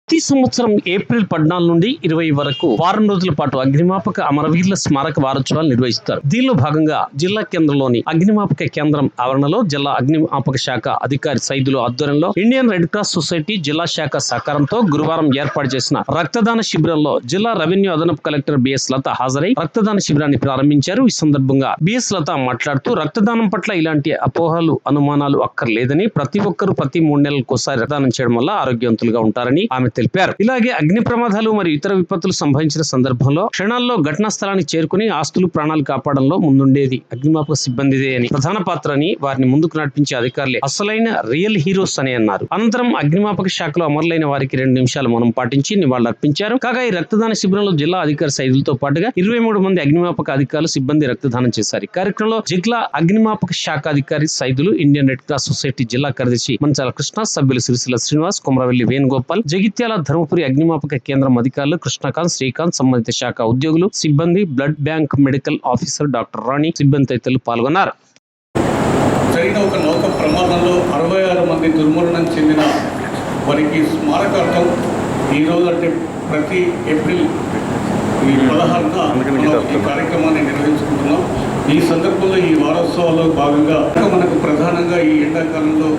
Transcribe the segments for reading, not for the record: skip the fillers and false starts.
ప్రతి సంవత్సరం ఏప్రిల్ 14 నుండి 20 వరకు వారం రోజుల పాటు అగ్నిమాపక అమరవీరుల స్మారక వారోత్సవాలు నిర్వహిస్తారు. దీనిలో భాగంగా జిల్లా కేంద్రంలోని అగ్నిమాపక కేంద్రం ఆవరణలో జిల్లా అగ్నిమాపక శాఖ అధికారి సైదులు ఆధ్వర్యంలో ఇండియన్ రెడ్ క్రాస్ సొసైటీ జిల్లా శాఖ సహకారంతో గురువారం ఏర్పాటు చేసిన రక్తదాన శిబిరంలో జిల్లా రెవెన్యూ అదనపు కలెక్టర్ బిఎస్ లత హాజరై రక్తదాన శిబిరాన్ని ప్రారంభించారు. ఈ సందర్భంగా బిఎస్ లత మాట్లాడుతూ రక్తదానం పట్ల ఇలాంటి అపోహలు అనుమానాలు అక్కర్లేదని, ప్రతి ఒక్కరూ ప్రతి 3 నెలలకోసారి రక్తదానం చేయడం వల్ల ఆరోగ్యవంతులుగా ఉంటారని ఆమె తెలిపారు. ఇలాగే అగ్ని ప్రమాదాలు మరియు ఇతర విపత్తులు సంభవించిన సందర్భంలో క్షణాల్లో ఘటనా స్థలానికి చేరుకుని ఆస్తులు ప్రాణాలు కాపాడంలో ముందుండేది అగ్నిమాపక సిబ్బందిదే అని, ప్రధాన పాత్ర అని వారిని ముందుకు నడిపించే అధికారులే అసలైన రియల్ హీరోస్ అని అన్నారు. అనంతరం అగ్నిమాపక శాఖలో అమరులైన వారికి 2 నిమిషాలు మౌనం పాటించి నివాళులర్పించారు. కాగా ఈ రక్తదాన శిబిరంలో జిల్లా అధికారి సైదులతో పాటుగా 23 మంది అగ్నిమాపక అధికారులు సిబ్బంది రక్తదానం చేశారు. ఈ కార్యక్రమంలో జిల్లా అగ్నిమాపక శాఖ అధికారి Saidulu, Indian red cross society జిల్లా కార్యదర్శి మంచాల కృష్ణ, సభ్యులు సిరిసిల్ల శ్రీనివాస్, కొమరవెల్లి వేణుగోపాల్, జగిత్యాల ధర్మపురి అగ్నిమాపక కేంద్రం అధికారులు కృష్ణకాంత్, శ్రీకాంత్, సంబంధిత శాఖ ఉద్యోగులు, సిబ్బంది, blood bank medical officer doctor Rani, సిబ్బంది తదితరులు పాల్గొన్నారు. జరిగిన ఒక నౌక ప్రమాదంలో 66 మంది దుర్మరణం చెందిన వారికి స్మారకార్థం ఈరోజు అంటే ప్రతి ఏప్రిల్ 16న ఈ కార్యక్రమాన్ని నిర్వహించుకుంటున్నాం. ఈ సందర్భంలో ఈ వారోత్సవాల్లో భాగంగా మనకు ప్రధానంగా ఈ ఎండాకాలంలో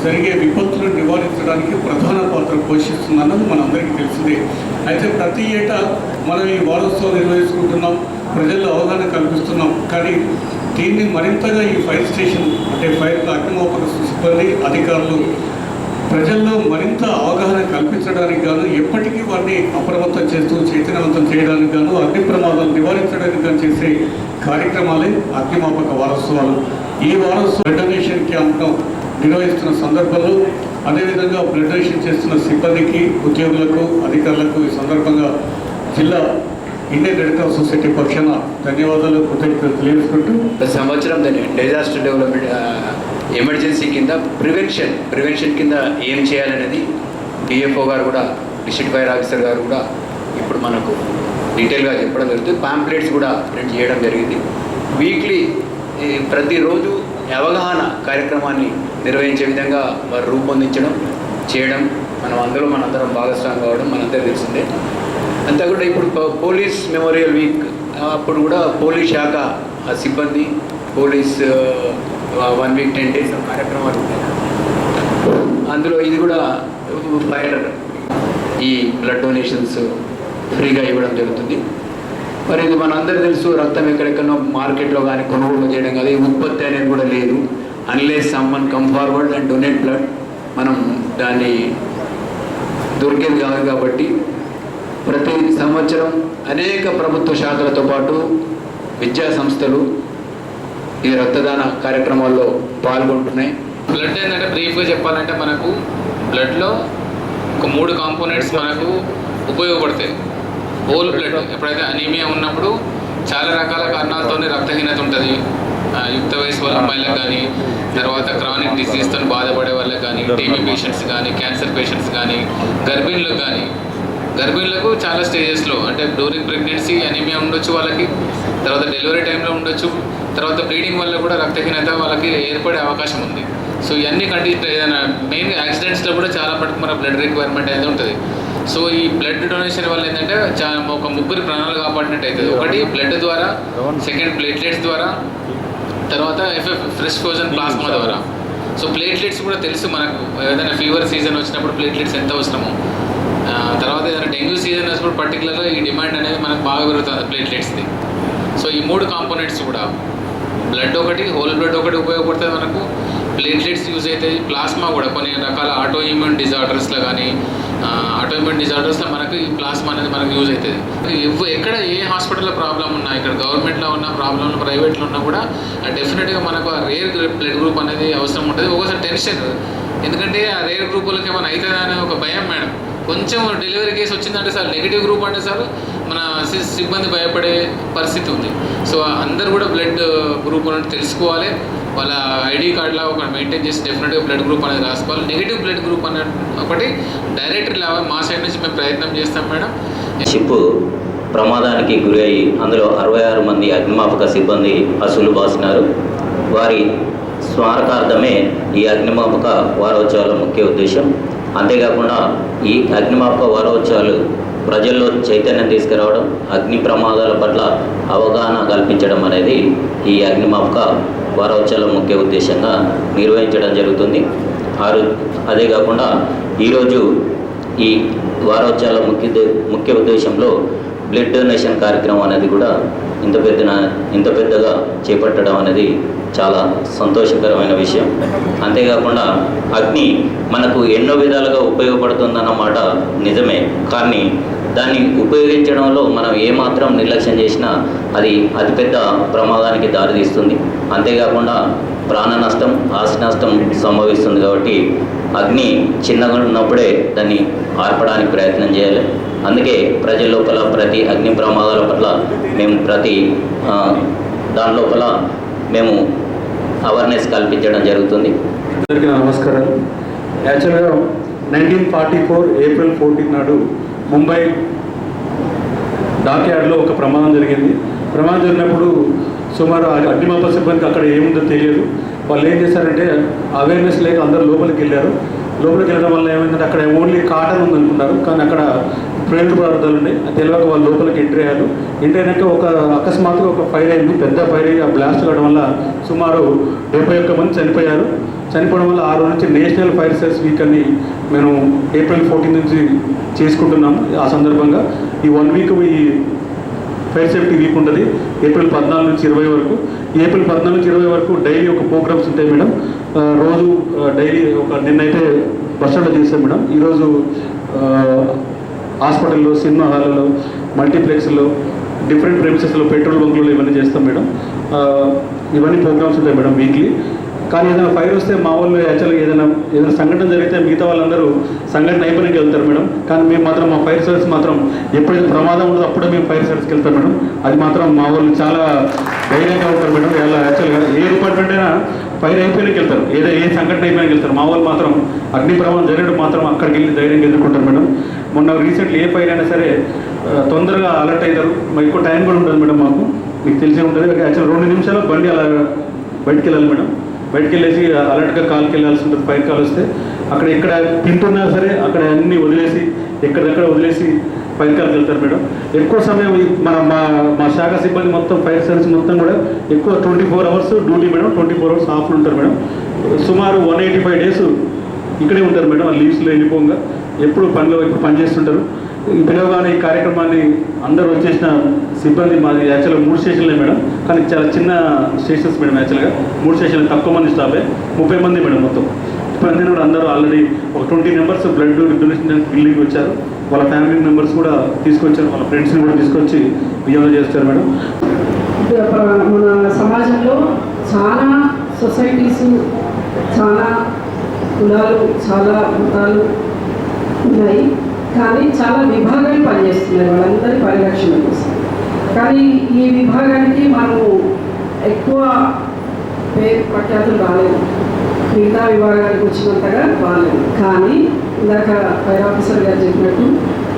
జరిగే విపత్తులను నివారించడానికి ప్రధాన పాత్ర పోషిస్తుందన్నది మనందరికీ తెలిసిందే. అయితే ప్రతి ఏటా మనం ఈ వారోత్సవం నిర్వహించుకుంటున్నాం, ప్రజల్లో అవగాహన కల్పిస్తున్నాం. కానీ దీన్ని మరింతగా ఈ ఫైర్ స్టేషన్ అంటే ఫైర్ అగ్నిమాపక సిబ్బంది అధికారులు ప్రజల్లో మరింత అవగాహన కల్పించడానికి గాను, ఎప్పటికీ వారిని అప్రమత్తం చేస్తూ చైతన్యవంతం చేయడానికి గాను, అగ్ని ప్రమాదాలు నివారించడానికి గాను చేసే కార్యక్రమాలే అగ్నిమాపక వారోత్సవాలు. ఈ వారోత్సవం బ్లడ్ డొనేషన్ క్యాంప్ను నిర్వహిస్తున్న సందర్భంలో అదేవిధంగా బ్లడ్ డొనేషన్ చేస్తున్న సిబ్బందికి, ఉద్యోగులకు, అధికారులకు ఈ సందర్భంగా జిల్లా ఇండియన్ రెడ్ క్రాస్ సొసైటీ పక్షాన ధన్యవాదాలు, కృతజ్ఞతలు తెలియజేసుకుంటూ ప్రతి సంవత్సరం దాన్ని డిజాస్టర్ డెవలప్మెంట్ ఎమర్జెన్సీ కింద ప్రివెన్షన్ కింద ఏం చేయాలనేది డిఎఫ్ఓ గారు కూడా, డిస్ట్రిక్ట్ ఫైర్ ఆఫీసర్ గారు కూడా ఇప్పుడు మనకు డీటెయిల్గా చెప్పడం జరుగుతుంది. పాంప్లెట్స్ కూడా ప్రింట్ చేయడం జరిగింది. వీక్లీ ప్రతిరోజు అవగాహన కార్యక్రమాన్ని నిర్వహించే విధంగా వారు రూపొందించడం చేయడం, మనందరం భాగస్వామి కావడం మనందరూ తెలిసిందే. అంతా కూడా ఇప్పుడు పోలీస్ మెమోరియల్ వీక్ అప్పుడు కూడా పోలీస్ శాఖ సిబ్బంది, పోలీస్ 1 వీక్ 10 డేస్ కార్యక్రమాలు ఉంటాయి. అందులో ఇది కూడా ఫైర్ ఈ బ్లడ్ డొనేషన్స్ ఫ్రీగా ఇవ్వడం జరుగుతుంది. మరి ఇది మనందరూ తెలుసు, రక్తం ఎక్కడెక్కడో మార్కెట్లో కానీ కొనుగోలు చేయడం కాదు, ఉత్పత్తి అనేది కూడా లేదు. Unless someone come forward and donate blood మనం దాన్ని దొరికేది కాదు. కాబట్టి ప్రతి సంవత్సరం అనేక ప్రభుత్వ శాఖలతో పాటు విద్యా సంస్థలు ఈ రక్తదాన కార్యక్రమాల్లో పాల్గొంటున్నాయి. బ్లడ్ ఏంటంటే బ్రీఫ్గా చెప్పాలంటే మనకు బ్లడ్లో ఒక 3 కాంపోనెంట్స్ మనకు ఉపయోగపడతాయి. హోల్ బ్లడ్ ఎప్పుడైతే అనీమియా ఉన్నప్పుడు చాలా రకాల కారణాలతో రక్తహీనత ఉంటుంది. యుక్త వయసు వాళ్ళ అమ్మాయిలకు కానీ, తర్వాత క్రానిక్ డిసీజ్తో బాధపడే వాళ్ళకి కానీ, టీబీ పేషెంట్స్ కానీ, క్యాన్సర్ పేషెంట్స్ కానీ, గర్భిణులకు చాలా స్టేజెస్లో అంటే డ్యూరింగ్ ప్రెగ్నెన్సీ అనీమియా ఉండొచ్చు వాళ్ళకి, తర్వాత డెలివరీ టైంలో ఉండొచ్చు, తర్వాత బ్లీడింగ్ వల్ల కూడా రక్తహీనత వాళ్ళకి ఏర్పడే అవకాశం ఉంది. సో ఇవన్నీ ఏదైనా మెయిన్గా యాక్సిడెంట్స్లో కూడా చాలా మటుకు మన బ్లడ్ రిక్వైర్మెంట్ అనేది ఉంటుంది. సో ఈ బ్లడ్ డొనేషన్ వల్ల ఏంటంటే ఒక 3 ప్రాణాలు కాపాడినట్టు అవుతుంది. ఒకటి బ్లడ్ ద్వారా, సెకండ్ ప్లేట్లెట్స్ ద్వారా, తర్వాత ఫ్రెష్ ఫ్రోజన్ ప్లాస్మా ద్వారా. సో ప్లేట్లెట్స్ కూడా తెలుసు మనకు, ఏదైనా ఫీవర్ సీజన్ వచ్చినప్పుడు ప్లేట్లెట్స్ ఎంత అవసరమో, తర్వాత ఏదైనా డెంగ్యూ సీజన్ వచ్చినప్పుడు పర్టికులర్గా ఈ డిమాండ్ అనేది మనకు బాగా పెరుగుతుంది ప్లేట్లెట్స్ది. సో ఈ 3 కాంపోనెంట్స్ కూడా బ్లడ్ ఒకటి, హోల్ బ్లడ్ ఒకటి ఉపయోగపడుతుంది మనకు, ప్లేట్లెట్స్ యూజ్ అవుతాయి, ప్లాస్మా కూడా కొన్ని రకాల ఆటో ఇమ్యూన్ డిజార్డర్స్లో మనకు ఈ ప్లాస్మా అనేది మనకు యూజ్ అవుతుంది. ఎక్కడ ఏ హాస్పిటల్లో ప్రాబ్లం ఉన్నా, ఇక్కడ గవర్నమెంట్లో ఉన్న ప్రాబ్లం, ప్రైవేట్లో ఉన్నా కూడా డెఫినెట్గా మనకు ఆ రేర్ బ్లడ్ గ్రూప్ అనేది అవసరం ఉంటుంది. ఒకసారి టెన్షన్, ఎందుకంటే ఆ రేర్ గ్రూప్ వాళ్ళకి ఏమైనా అవుతుందా అనే ఒక భయం. మేడం కొంచెం డెలివరీ కేసు వచ్చిందంటే సార్ నెగిటివ్ గ్రూప్ అంటే సార్ మన సిబ్బంది భయపడే పరిస్థితి ఉంది. సో అందరు కూడా బ్లడ్ గ్రూప్ అనేది తెలుసుకోవాలి, వాళ్ళ ఐడి కార్డులా ఒక మెయింటైన్ చేసి డెఫినెట్గా బ్లడ్ గ్రూప్ అనేది రాసుకోవాలి. నెగిటివ్ బ్లడ్ గ్రూప్ అనే ఒకటి డైరెక్ట్ మా సైడ్ నుంచి మేము ప్రయత్నం చేస్తాం మేడం. షిప్ ప్రమాదానికి గురి అయ్యి అందులో 66 మంది అగ్నిమాపక సిబ్బంది అసులు బాసినారు. వారి స్మారకార్థమే ఈ అగ్నిమాపక వారోత్సవాల ముఖ్య ఉద్దేశం. అంతేకాకుండా ఈ అగ్నిమాపక వారోత్సవాలు ప్రజల్లో చైతన్యం తీసుకురావడం, అగ్ని ప్రమాదాల పట్ల అవగాహన కల్పించడం అనేది ఈ అగ్నిమాపక వారోత్సవాల ముఖ్య ఉద్దేశంగా నిర్వహించడం జరుగుతుంది. అదే కాకుండా ఈరోజు ఈ వారోత్సవాల ముఖ్య ఉద్దేశంలో బ్లడ్ డొనేషన్ కార్యక్రమం అనేది కూడా ఇంత పెద్దగా చేపట్టడం అనేది చాలా సంతోషకరమైన విషయం. అంతేకాకుండా అగ్ని మనకు ఎన్నో విధాలుగా ఉపయోగపడుతుందన్నమాట నిజమే, కానీ దాన్ని ఉపయోగించడంలో మనం ఏమాత్రం నిర్లక్ష్యం చేసినా అది అతిపెద్ద ప్రమాదానికి దారితీస్తుంది. అంతేకాకుండా ప్రాణ నష్టం, ఆస్తి నష్టం సంభవిస్తుంది. కాబట్టి అగ్ని చిన్నగా ఉన్నప్పుడే దాన్ని ఆర్పడానికి ప్రయత్నం చేయాలి. అందుకే ప్రజల లోపల ప్రతి అగ్ని ప్రమాదాల పట్ల మేము దాని లోపల మేము అవేర్నెస్ కల్పించడం జరుగుతుంది. అందరికీ నమస్కారాలు. యాక్చువల్గా 1944 ఏప్రిల్ 14 నాడు ముంబై డాక్యార్డ్లో ఒక ప్రమాదం జరిగింది. ప్రమాదం జరిగినప్పుడు సుమారు అగ్నిమాపక సిబ్బందికి అక్కడ ఏముందో తెలియదు. వాళ్ళు ఏం చేశారంటే అవేర్నెస్ లేక అందరూ లోపలికి వెళ్ళారు. లోపలికి వెళ్ళడం వల్ల ఏమైందంటే అక్కడ ఓన్లీ కాటన్ ఉందనుకున్నారు, కానీ అక్కడ ప్రేరుడు పదార్థాలు ఉన్నాయి. అది తెలియక వాళ్ళు లోపలికి ఎంట్రీ అయ్యారు. ఎంట్రీ అయినాక అకస్మాత్తుగా ఒక ఫైర్ అయింది, పెద్ద ఫైర్ అయ్యి ఆ బ్లాస్ట్ కావడం వల్ల సుమారు 71 మంది చనిపోయారు. చనిపోవడం వల్ల ఆ రోజు నుంచి నేషనల్ ఫైర్ సర్వీస్ వీక్ అని మేము ఏప్రిల్ 14 నుంచి చేసుకుంటున్నాము. ఆ సందర్భంగా ఈ 1 వీక్ ఈ ఫైర్ సేఫ్టీ వీక్ ఉంటుంది, ఏప్రిల్ 14 నుంచి 20 వరకు. ఏప్రిల్ 14 నుంచి 20 వరకు డైలీ ఒక ప్రోగ్రామ్స్ ఉంటాయి మేడం. రోజు డైలీ నిన్నైతే బస్ స్టాండ్లో చేస్తాం మేడం. ఈరోజు హాస్పిటల్లో, సినిమా హాల్లో, మల్టీప్లెక్స్లో, డిఫరెంట్ ప్రెమిసెస్లో, పెట్రోల్ బంకులలో ఇవన్నీ చేస్తాం మేడం. ఇవన్నీ ప్రోగ్రామ్స్ ఉంటాయి మేడం వీక్లీ. కానీ ఏదైనా ఫైర్ వస్తే మా వాళ్ళు యాక్చువల్గా ఏదైనా సంఘటన జరిగితే మిగతా వాళ్ళందరూ సంఘటన అయిపోయినాకి వెళ్తారు మేడం. కానీ మేము మాత్రం మా ఫైర్ సర్వీస్ మాత్రం ఎప్పుడైతే ప్రమాదం ఉండదో అప్పుడే మేము ఫైర్ సర్వీస్కి వెళ్తాం మేడం. అది మాత్రం మా వాళ్ళు చాలా ధైర్యంగా ఉంటారు మేడం. ఇలా యాక్చువల్గా ఏ డిపార్ట్మెంట్ అయినా ఫైర్ అయిపోయినాకి వెళ్తారు, ఏ సంఘటన అయిపోయినాకి వెళ్తారు. మా వాళ్ళు మాత్రం అగ్ని ప్రమాదం జరిగినప్పుడు మాత్రం అక్కడికి వెళ్ళి ధైర్యంగా ఎదుర్కొంటారు మేడం. మొన్న రీసెంట్లీ ఏ ఫైర్ అయినా సరే తొందరగా అలర్ట్ అవుతారు. మరి ఎక్కువ టైం కూడా ఉంటుంది మేడం. మాకు మీకు తెలిసే ఉంటుంది. యాక్చువల్ 2 నిమిషాలు బండి అలా బయటికి వెళ్ళాలి మేడం. బయటికి వెళ్ళేసి అలర్ట్గా కాల్కి వెళ్ళాల్సి ఉంటుంది. ఫైర్ కాల్ వస్తే అక్కడ ఎక్కడ తింటున్నా సరే అక్కడ అన్నీ వదిలేసి ఎక్కడెక్కడ వదిలేసి ఫైర్ కాల్కి వెళ్తారు మేడం. ఎక్కువ సమయం మా శాఖ సిబ్బంది మొత్తం ఫైర్ సర్వీస్ మొత్తం కూడా ఎక్కువ 24 అవర్స్ డ్యూటీ మేడం. 24 అవర్స్ ఆఫ్లు ఉంటారు మేడం. సుమారు 185 డేస్ ఇక్కడే ఉంటారు మేడం. ఆ లీవ్స్లో వెళ్ళిపోగా ఎప్పుడు పనిచేస్తుంటారు. పిలవగానే ఈ కార్యక్రమాన్ని అందరూ వచ్చేసిన సిబ్బంది మాది యాక్చువల్గా 3 స్టేషన్లే మేడం. కానీ చాలా చిన్న స్టేషన్స్ మేడం. యాక్చువల్గా 3 స్టేషన్లు, తక్కువ మంది స్టాఫే, 30 మంది మేడం మొత్తం. ఇప్పుడు కూడా అందరూ ఆల్రెడీ ఒక 20 మెంబర్స్ బ్లడ్ డొనేషన్ బిల్డింగ్ వచ్చారు. వాళ్ళ ఫ్యామిలీ మెంబర్స్ కూడా తీసుకొచ్చారు, వాళ్ళ ఫ్రెండ్స్ని కూడా తీసుకొచ్చి బియ్యంలో చేస్తారు మేడం. మన సమాజంలో చాలా సొసైటీస్, చాలా కులాలు, చాలా మతాలు ఉన్నాయి. కానీ చాలా విభాగాలు పనిచేస్తున్నాయి వాళ్ళందరి పరిరక్షణ కోసం. కానీ ఈ విభాగానికి మనము ఎక్కువ పేరు ప్రఖ్యాతులు రాలేదు, మిగతా విభాగానికి వచ్చినంతగా రాలేదు. కానీ ఇందాక ఫైర్ ఆఫీసర్ గారు చెప్పినట్టు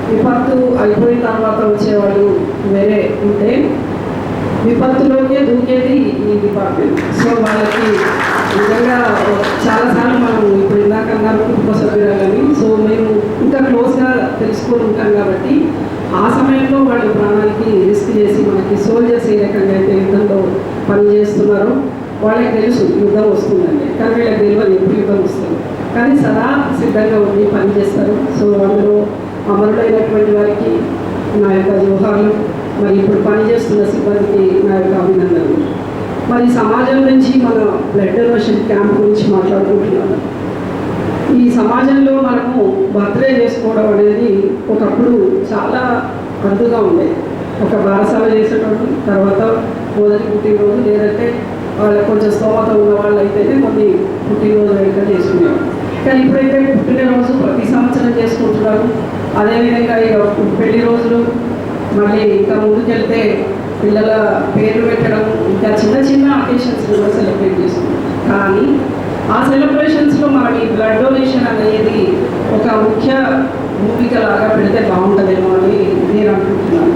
విపత్తు అయిపోయిన తర్వాత వచ్చేవాళ్ళు వేరే ఉంటే విపత్తులోకే దూకేది ఈ డిపార్ట్మెంట్. సో వాళ్ళకి నిజంగా చాలాసార్లు మనం ఇప్పుడు ఇందాక అన్నారు కుటుంబ సభ్యురాలని. సో మేము ఇంకా క్లోజ్గా తెలుసుకొని ఉంటాం కాబట్టి ఆ సమయంలో వాళ్ళు ప్రాణానికి రిస్క్ చేసి మనకి సోల్జర్స్ ఏ రకంగా అయితే యుద్ధంలో పనిచేస్తున్నారో వాళ్ళకి తెలుసు యుద్ధం వస్తుందండి. కానీ వీళ్ళకి తెలియదు ఎప్పుడు యుద్ధం వస్తుంది. కానీ సదా సిద్ధంగా ఉండి పనిచేస్తారు. సో అందులో అమరులైనటువంటి వారికి నా యొక్క జోహార్లు. మరి ఇప్పుడు పనిచేస్తున్న సిబ్బందికి నా యొక్క అభినందనలు. మరి సమాజం నుంచి మన బ్లడ్ డొనేషన్ క్యాంప్ గురించి మాట్లాడుకుంటున్నాను. ఈ సమాజంలో మనము బర్త్డే చేసుకోవడం అనేది ఒకప్పుడు చాలా అరుదుగా ఉండేది. ఒక బారసాల చేసేటప్పుడు, తర్వాత మొదటి పుట్టినరోజు, లేదంటే వాళ్ళకి కొంచెం స్తోమత ఉన్న వాళ్ళు అయితేనే కొన్ని పుట్టినరోజు వేడుక చేసుకునేవారు. కానీ ఇప్పుడైతే పుట్టినరోజు ప్రతి సంవత్సరం చేసుకుంటున్నారు. అదేవిధంగా ఇక పెళ్లి రోజులు, మళ్ళీ ఇంకా ముందుకెళ్తే పిల్లల పేర్లు పెట్టడం, ఇంకా చిన్న చిన్న అకేషన్స్ కూడా సెలబ్రేట్ చేసుకుంటాం. కానీ ఆ సెలబ్రేషన్స్లో మనం ఈ బ్లడ్ డొనేషన్ అనేది ఒక ముఖ్య భూమిక లాగా పెడితే బాగుంటుందేమో అని నేను అనుకుంటున్నాను.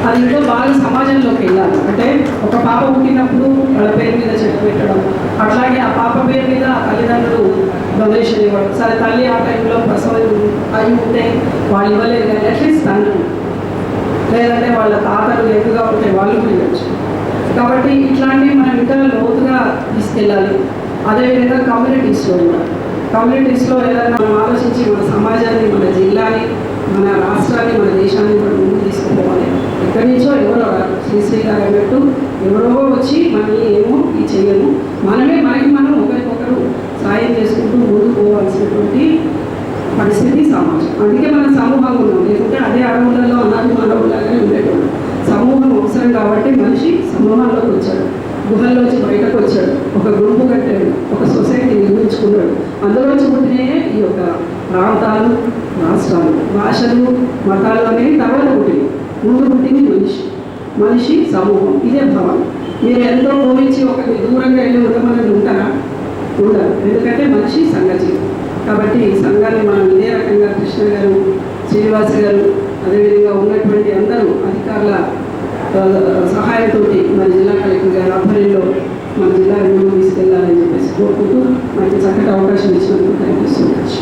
అది ఇంకా బాగా సమాజంలోకి వెళ్ళాలి. అంటే ఒక పాప పుట్టినప్పుడు వాళ్ళ పేరు మీద చెట్టు పెట్టడం, అట్లాగే ఆ పాప పేరు మీద తల్లిదండ్రులు డొనేషన్ ఇవ్వడం. సరే తల్లి ఆ టైంలో ప్రసవం అయి ఉంటే వాళ్ళు ఇవ్వలేదు కానీ అట్లీస్ట్ తండ్రి, లేదంటే వాళ్ళ తాతలు ఎక్కువగా ఉంటే వాళ్ళు కూడా ఇవ్వచ్చు. కాబట్టి ఇట్లాంటివి మనం ఇంకా లోతుగా తీసుకెళ్ళాలి. అదేవిధంగా కమ్యూనిటీస్లో ఏదైనా మనం ఆలోచించి మన సమాజాన్ని, మన జిల్లాని, మన రాష్ట్రాన్ని, మన దేశాన్ని కూడా ముందుకు తీసుకుపోవాలి. ఎక్కడి నుంచో ఎవరో శ్రీశ్రీ గారు అన్నట్టు ఎవరో వచ్చి మనల్ని ఏమో ఈ చెయ్యము, మనకి మనం ఒకరికొకరు సాయం చేసుకుంటూ ముందుకు పోవాల్సినటువంటి పరిస్థితి సమాజం. అందుకే మనం సమూహంగా ఉన్నాం. లేకుంటే అదే అడవులలో అన్నది మనవులాగానే ఉండేటోడు. సమూహం అవసరం కాబట్టి మనిషి సమూహంలోకి వచ్చాడు, గుహల్లోంచి బయటకు వచ్చాడు, ఒక గ్రూపు కట్టాడు, ఒక సొసైటీ నిర్మించుకున్నాడు. అందులోంచి పుట్టినాయే ఈ యొక్క ప్రాంతాలు, రాష్ట్రాలు, భాషలు, మతాలు అనేవి తర్వాత పుట్టినాయి. ముందు పుట్టింది మనిషి సమూహం. ఇదే భావం. మీరు ఎంతో ఊహించి ఒకరికి దూరంగా వెళ్ళి ఉండమని ఉంటారా? ఉండరు. ఎందుకంటే మనిషి సంఘజీవి. కాబట్టి ఈ సంఘాన్ని మనం ఇదే రకంగా కృష్ణ గారు, శ్రీనివాస్ గారు, అదేవిధంగా ఉన్నటువంటి అందరూ అధికారుల సహాయంతో మన జిల్లా కలెక్టర్ గారి ఆధ్వర్యంలో మన జిల్లా ముందుకు తీసుకెళ్లాలని చెప్పేసి కోరుకుంటూ మనకి చక్కటి అవకాశం ఇచ్చినందుకు థ్యాంక్ యూ సో మచ్.